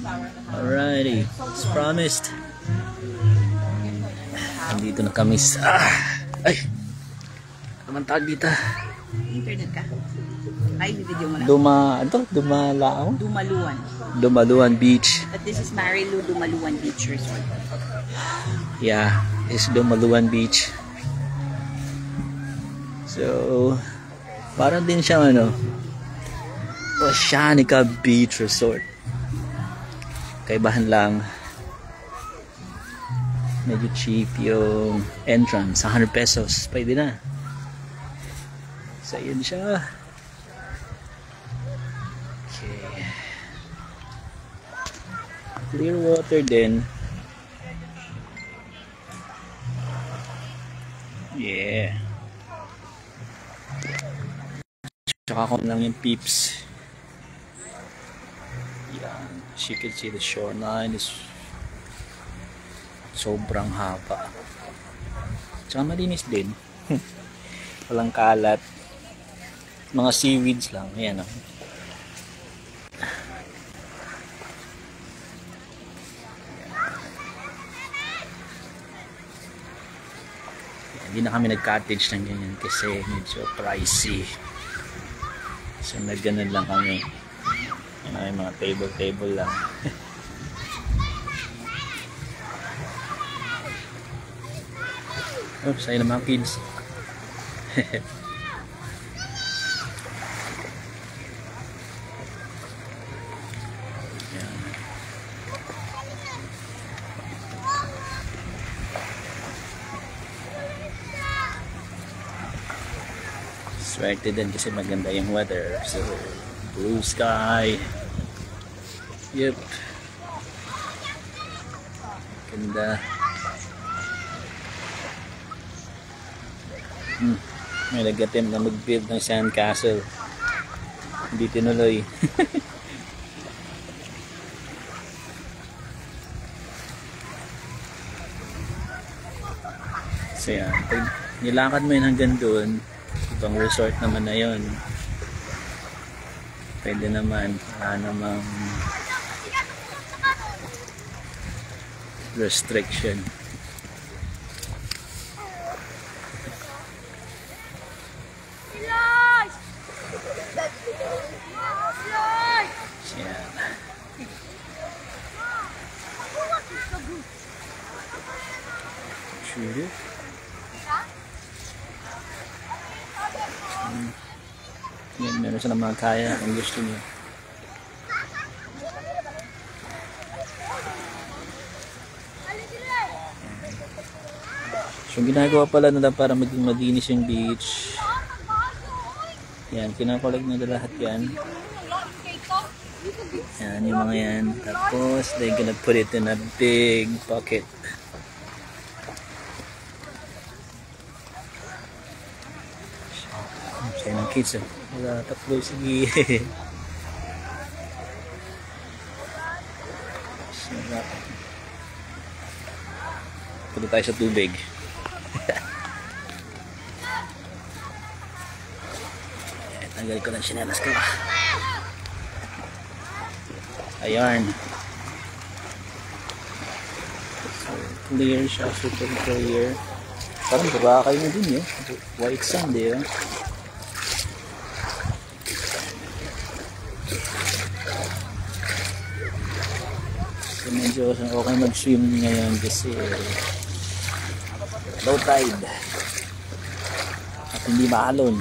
Alrighty, as promised. Nandito na kami sa... Ay! Naman tawag dito. Internet ka? Ay, video mo na. Dumaluan. Dumaluan Beach. But this is Marilu Dumaluan Beach Resort. Yeah, it's Dumaluan Beach. So, parang din siyang Oceanica Beach Resort. Kaibahan lang, medyo cheap yung entrance, 100 pesos, pwede na. So, yun siya. Okay. Clear water din. Yeah. Tsaka ko lang yung peeps. Yan. As you can see, the shoreline is sobrang haba. Tsaka malinis din. Walang kalat. Mga seaweeds lang. Ayan o. Hindi na kami nag-cottage ng ganyan kasi medyo pricey. So nagganon lang kami. May mga table lang. Oops, ayun na mga kids. Swerte din kasi maganda yung weather. So, blue sky. Yep. Ganda. May nag-attempt na mag-build ng sandcastle. Hindi tinuloy. So yan, pag nilakad mo yun hanggang doon, ibang resort naman na yun. Pwede naman, wala namang restriction. Yan. Sure. Yan, meron siya ng mga kaya kung gusto niyo. So, ginagawa pala nila para maging malinis yung beach. Yan, kinakulag na lahat yan. Yan, yung mga yan. Tapos, they're gonna put it in a big bucket. Sa'yo ng kids eh. Wala, tatlo, sige. Sarap. Punta tayo sa tubig. Tanggal ko ng sinelas ko. Ayan. So, clear siya. Super clear. Parang Boracay na din eh. White sand eh. So, medyo okay mag-swim ngayon kasi low tide. At hindi maalon.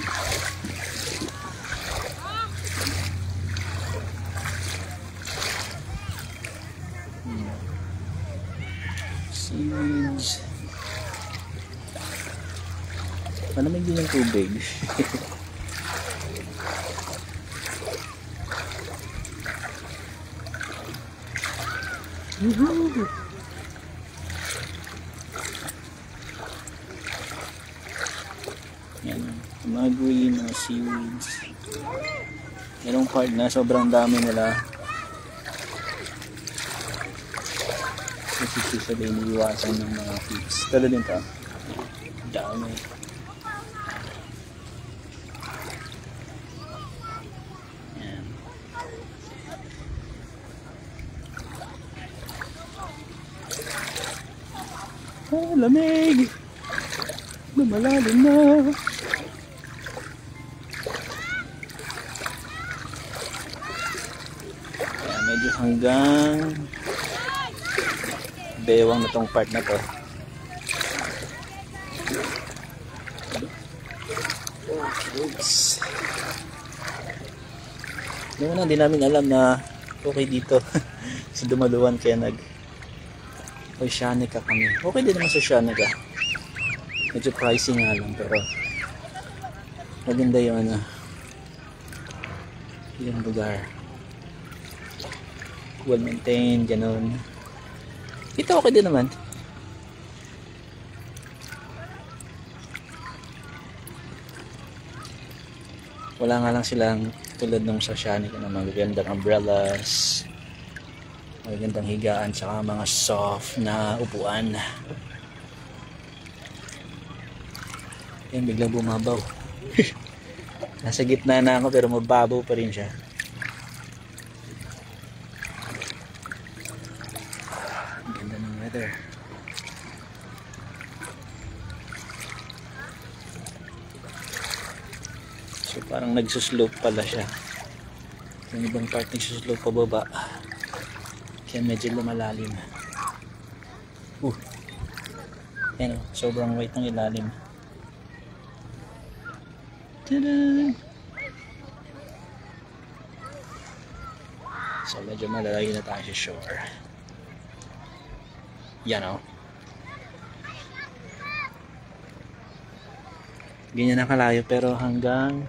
Seaweeds. Malamig din yung tubig. Yan. Mga green, mga seaweeds. Merong part na sobrang dami nila. Kasi sa iniiwasan ng mga fish. Tala din ka. Dami. Yan. Ah, lamig. Lumalalim na. Kaya medyo hanggang bewang na tong part na to. Oops. Noong una, hindi namin alam na okay dito. Sa Dumaluan, kaya Oceanica kami. Okay din naman sa Oceanica. Medyo pricey nga lang, pero maganda yung yung lugar. Well maintained, ganun. Ito okay din naman. Wala nga lang silang tulad ng sa Oceanica na magagandang umbrellas, magagandang higaan, saka mga soft na upuan. Yan, biglang bumabaw. Nasa gitna na ako pero mababaw pa rin siya. Ang ganda ng weather. So parang nagsuslope pala siya. Yung ibang part nagsuslope pababa. Kaya medyo lumalalim. Yan o, sobrang white ng ilalim. Tada! So medyo malalagay na tayo sa shore. Yan o. Ganyan na kalayo pero hanggang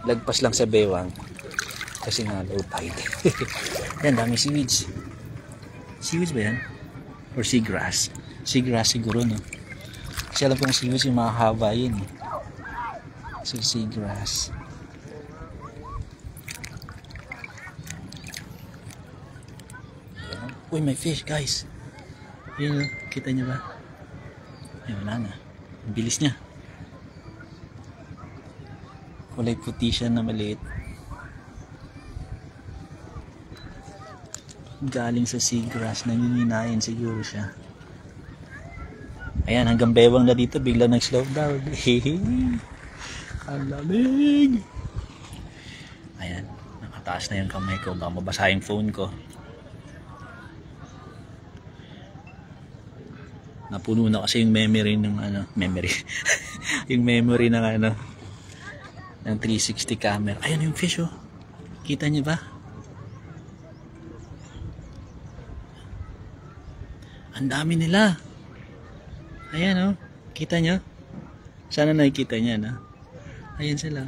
lagpas lang sa bewang kasi nga low tide. Yan, dami seaweeds. Seaweeds ba yan? Or seagrass? Seagrass siguro, no? Kasi alam kong seaweeds yung mahahaba yun. So seagrass. Uy, may fish, guys. Yun, kita nyo ba? Ay, wala na. Ang bilis niya. Kulay puti siya na maliit. Galing sa seagrass. Nanginginain siguro siya. Ayan, hanggang bewang na dito. Bigla nag-slope down. Ang lamig. Ayan, nakataas na yung kamay ko. Baka mabasa yung phone ko. Napuno na kasi yung memory ng yung memory ng ng 360 camera. Ayan yung fish, oh. Kita niyo ba? Ang dami nila. Ayan, oh. Kita niyo? Sana nakikita niya, no? Ayan sila.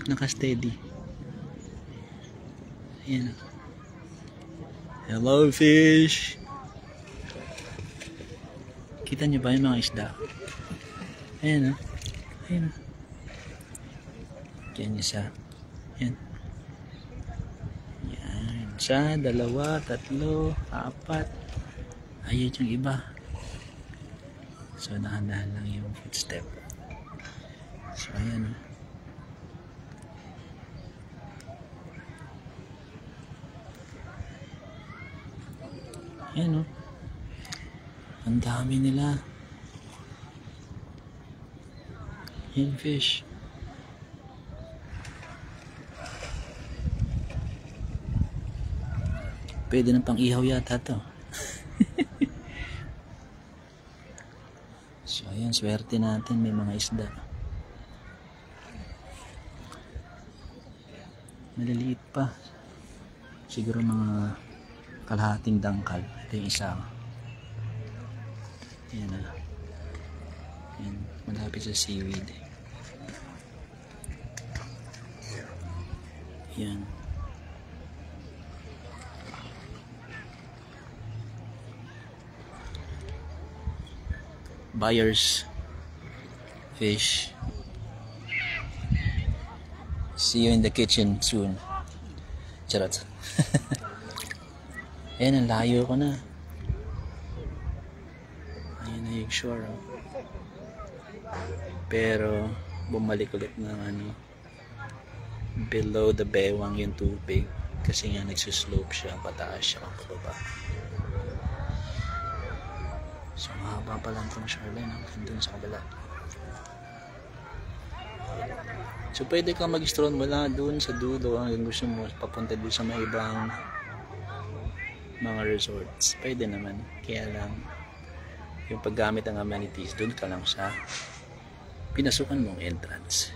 Naka-steady. Ayan, oh. Hello, fish. Kita niyo ba yung mga isda? Ayan, oh. Ayan, oh. Yan isa. Yan. Yan. Isa, dalawa, tatlo, apat. Ayun yung iba. So, dahan-dahan lang yung footstep. So, ayan. Ayan, oh. Ang dami nila. Yan, fish. Pwede na pang ihaw yata to. So ayan, swerte natin, may mga isda. Maliliit pa. Siguro mga kalahating dangkal. Ito yung isa. Ayan na. Ayan, malapit sa seaweed. Ayan. Buyers fish. See you in the kitchen soon. Charot. Ayan, ang layo ko na. Ayan na yung shore, oh. Pero bumalik ulit ng below the bewang yung tubig kasi nga nagsuslope siya, pataas siya pababa. So mahaba pa lang itong shoreline hanggang dun sa kabila. So pwede kang mag-stroll mula dun sa dulo hanggang gusto mo papunta dun sa mga ibang mga resorts. Pwede naman. Kaya lang yung paggamit ng amenities dun ka lang sa pinasukan mong entrance.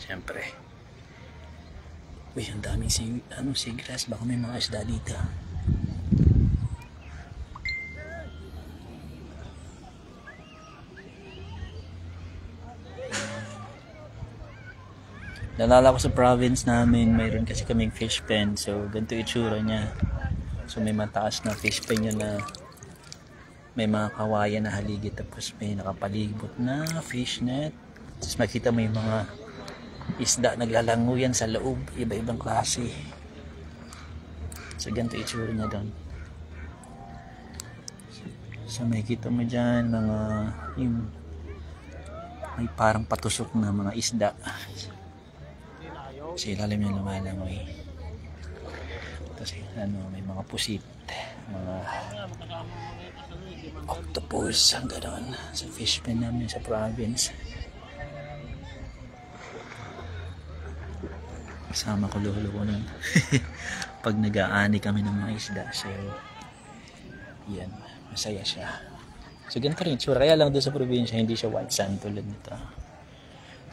Siyempre. Uy, ang daming seagrass. Baka may mga isda dito. Nalala ko sa province namin, mayroon kasi kaming fish pen. So, ganito itsura niya. So, may mataas na fish pen yun na may mga kawayan na haligid. Tapos may nakapalibot na fish net. Tapos makita mo yung mga isda naglalanguyan sa loob. Iba-ibang klase. So, ganito itsura niya doon. So, makikita mo dyan mga yung may parang patusok na mga isda. Kasi ilalim yung lumalangoy. Tapos may mga pusit, mga octopus, ang gano'n sa fish pen namin sa province. Kasama ko lolo ko nun. Pag nag-aani kami ng mga isda. So yan, masaya siya. So ganito rin itsura. Kaya lang doon sa probinsya hindi siya white sand tulad nito.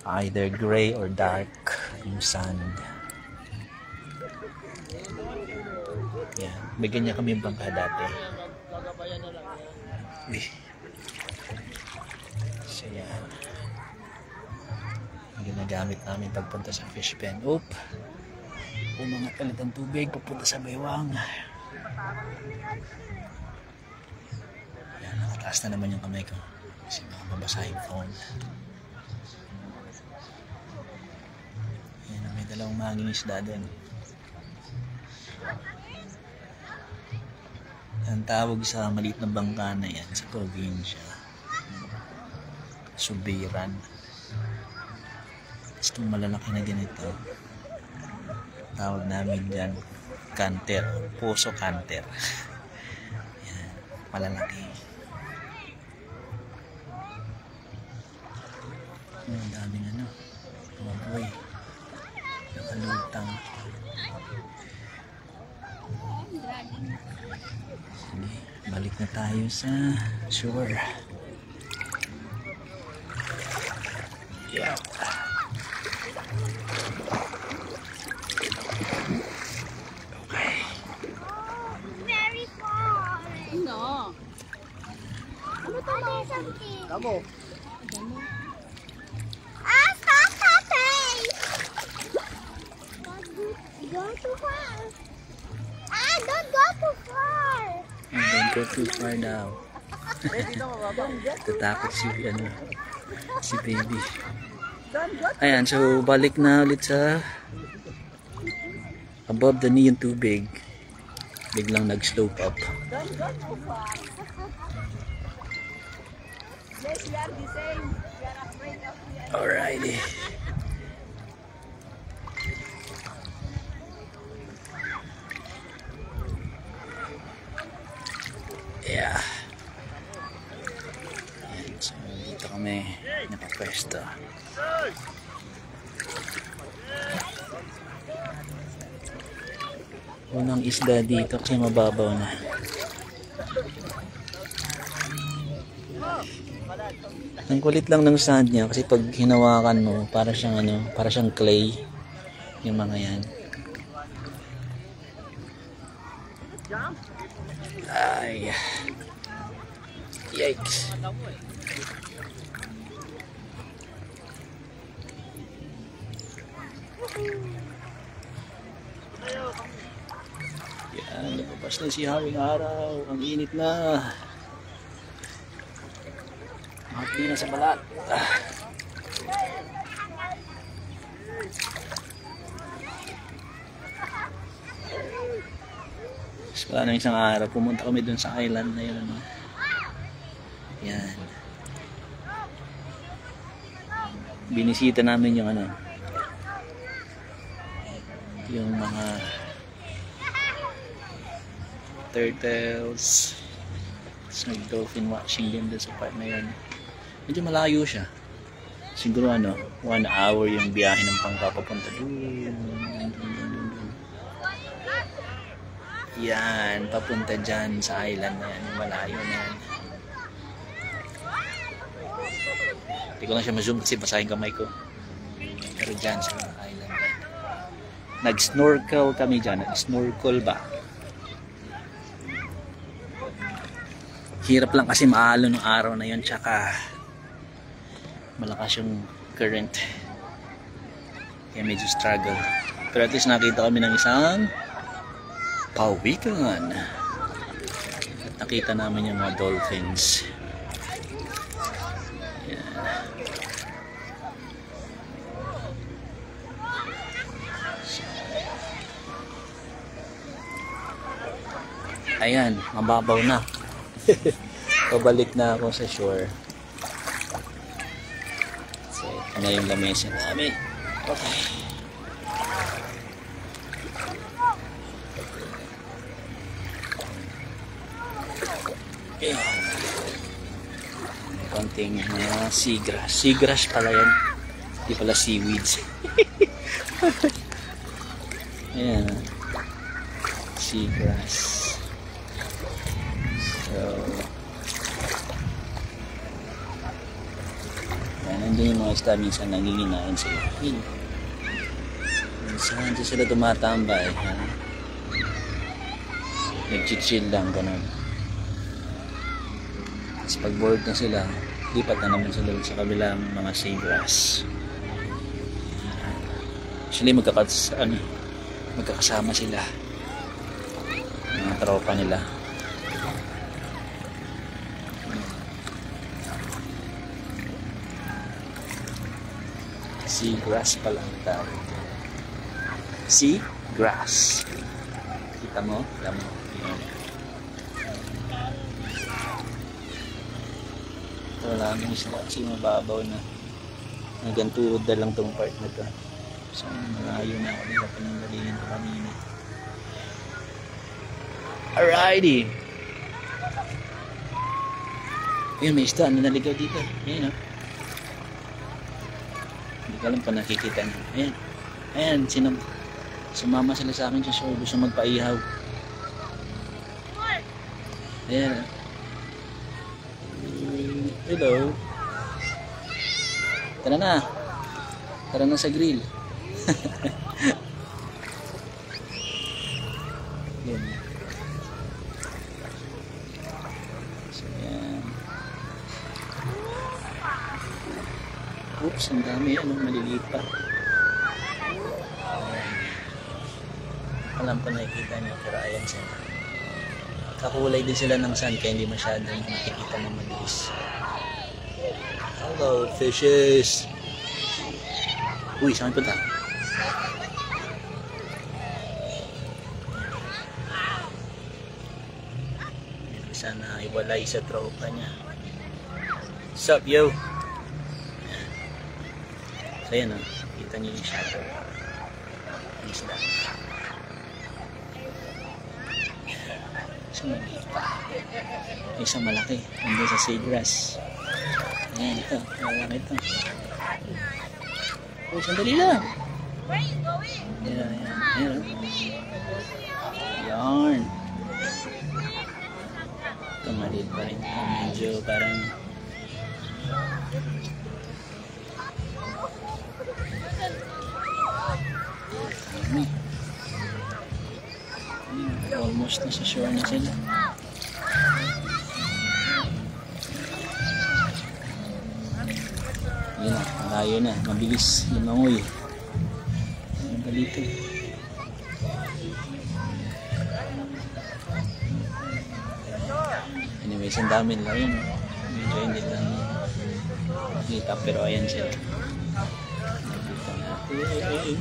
Either gray or dark yung sand. Yan. May ganyan kami yung bangka dati. Uy. So yan. Ang ginagamit namin pagpunta sa fish pen. Oop. Umangat ulit ang tubig papunta sa baywang. Yan. Nakataas na naman yung kamay ko. Kasi baka mabasa yung phone. Dalawang mahanging isda doon. Ang tawag sa maliit na bangka na yan sa probinsya, subiran. Itong malalaki na ganito, tawag namin dyan canter, puso canter. Yan, malalaki. Ang daming buhay. Nakalutang. Sige, balik na tayo sa shore. Yeah. Okay. Very far. No. Ano to ba? Kamo. Don't go too far. Don't go too far. Don't go too far daw. Tatakot si baby. Ayan, so balik na ulit sa above the knee yung tubig. Biglang nag-slope up. Don't go too far. Yes, we are the same. We are afraid of the Alrighty. Yeah. Ayan, so dito kami napapwesto. Unang isda dito kasi mababaw na. Ang kulit lang ng sand niya kasi pag hinawakan mo para siyang clay yung mga yan. Ay. Yikes. Yan, lumabas na si Haring Araw. Ang init na. Mati na sa balat. Wala na isang araw, pumunta kami dun sa island na yun. Yan. Binisita namin yung yung mga turtles, So, may dolphin watching din doon sa part na yun. Medyo malayo siya. Siguro 1 hour yung biyahe ng pangkapapunta doon. Yan, papunta dyan sa island na yan. Yung malayo na yan. Hindi ko lang siya ma-zoom kasi basahin kamay ko. Pero dyan sa island. Nag-snorkel kami dyan. Nag-snorkel ba? Hirap lang kasi maalo ng araw na yun. Tsaka malakas yung current. Kaya medyo struggle. Pero at least nakita kami ng isang pawikan. At nakita namin yung mga dolphins. Ayan, mababaw na. Pabalik na ako sa shore. So, ito na yung lamesa namin. Okay. Okay. Konting seagrass. Seagrass pala yan. Hindi pala seaweeds. Ayan. Seagrass. So, yan, nandiyan yung mga isda, minsan nanginginain sila. Minsan dyan sila tumatambay. Nag-chill lang, ganun. Tapos pag bored na sila, lipat na naman sila sa kabilang mga seagrass. Actually, magkakasama sila. Mga tropa nila. Seagrass pala ang tawag. Seagrass. Kita mo? Kita mo. Yan. Wala nang isla kasi mababaw na. Hanggang tuhod na lang tong part na to. So malayo na ako nila pinanggalingan ko kanina. Alrighty. Ayun, may isda na naligaw dito. Ayan o. Hindi ko alam pa nakikita niyo. Ayan. Ayan, sumama sila sa akin sa shore. Gusto magpaihaw. Ayan. Hello. Tara na. Tara na sa grill. Ayan. So, ayan. Oops, ang dami yan. Maliliit pa. Alam pa nakikita niyo, pero ayan sila. Kakulay din sila ng sun kaya hindi masyadong nakikita ng mabilis. Hello, fishes! Uy, saan punta? Sana iwalay sa tropa niya. What's up, yo? So yan o, kita niyo yung shadow. Ang isda. Isang maliit pa. Isang malaki. Nandun sa seagrass. Ayan, ito. Malaki ito. Oh, sandali lang. Ayan, ayan. Ayan. Yarn. Ito maliit pa rin. Medyo parang almost na sa shore na sila. Yun na, malayo na, mabilis lumangoy. Ang balito. Anyways, ang dami nila yun. Medyo hindi lang makita, pero ayan sila. Nakita natin.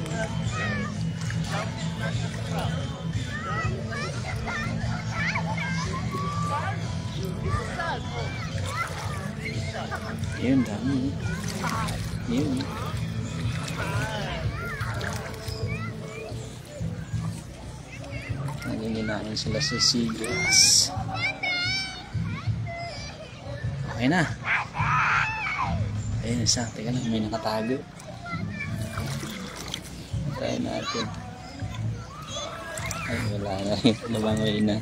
Yun, dami. Yun. Naginginain sila sa seagrass. Ayun na. Ayun isa. Teka lang, may nakatago. Try natin. Ay, wala na rin. Lumangoy na.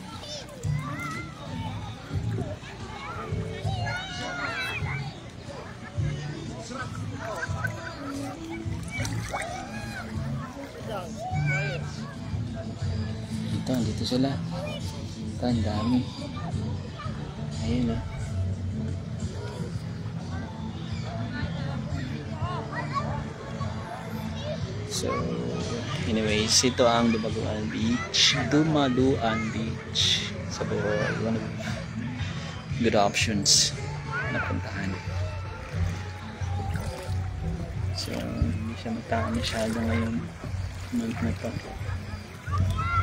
Dito sila. Ito, ang dami. Ayun, So, anyways, ito ang Dumaguan Beach. So, one of good options na puntahan. So, hindi siya mataan masyado ngayon. Month na to.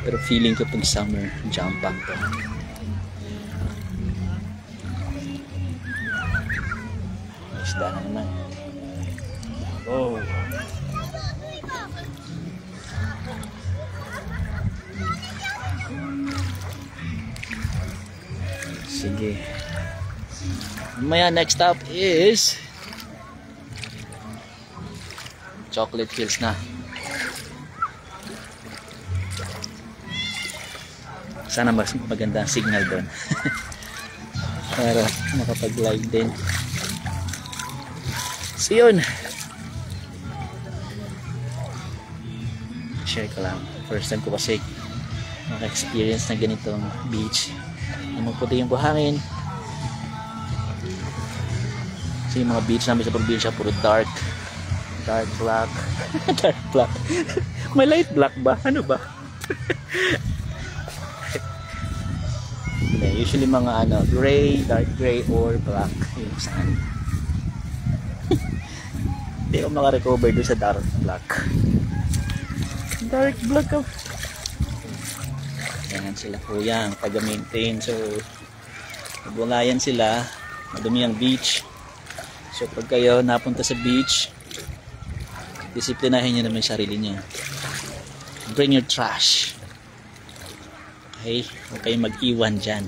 Pero feeling ko pag summer, jump back to. Isda na naman. Oh. Sige. Maya next stop is Chocolate Hills na. Sana mas maganda ang signal doon. Para makapag-live din. So yun. Share ko lang. First time ko kasi maka-experience na ganitong beach. Maputi yung buhangin. Kasi yung mga beach namin sa probinsya puro dark black. Dark black. May light black ba? Ano ba? Usually mga gray, dark gray or black yung sand. Hindi ako makarecover doon sa dark black. Dark black oh. Yan sila kuyang taga-maintain. So nabungayan sila, madumi ang beach. So pag kayo napunta sa beach, disiplinahin nyo naman sarili nyo. Bring your trash. Okay? Huwag kayong mag-iwan dyan.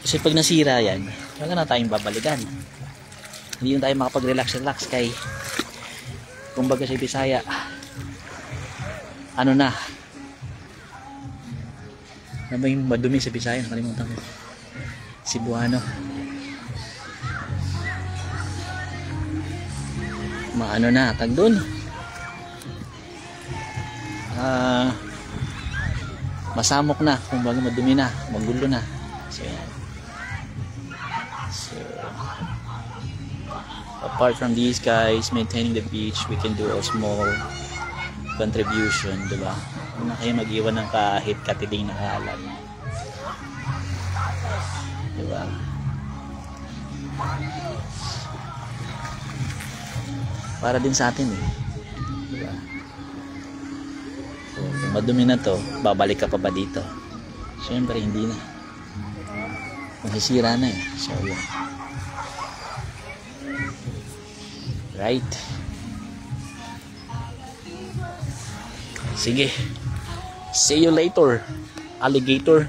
Kasi pag nasira yan, wala na tayong babalikan. Hindi yung tayo makapag-relax kay kumbaga sa Bisaya. Ano na? Ano ba yung madumi sa Bisaya? Nakalimutan ko. Cebuano. Maano na? Tag doon. Masamok na. Kumbaga madumi na. Magulo na. So yan. So, apart from these guys maintaining the beach, we can do a small contribution, diba? Huwag na kayo mag-iwan ng kahit katiting na kalat, diba? Para din sa atin eh, diba? So, kung madumi na to, babalik ka pa ba dito? Siyempre hindi na, masisira na eh. So yun, right? Sige, see you later, alligator.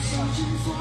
Searching for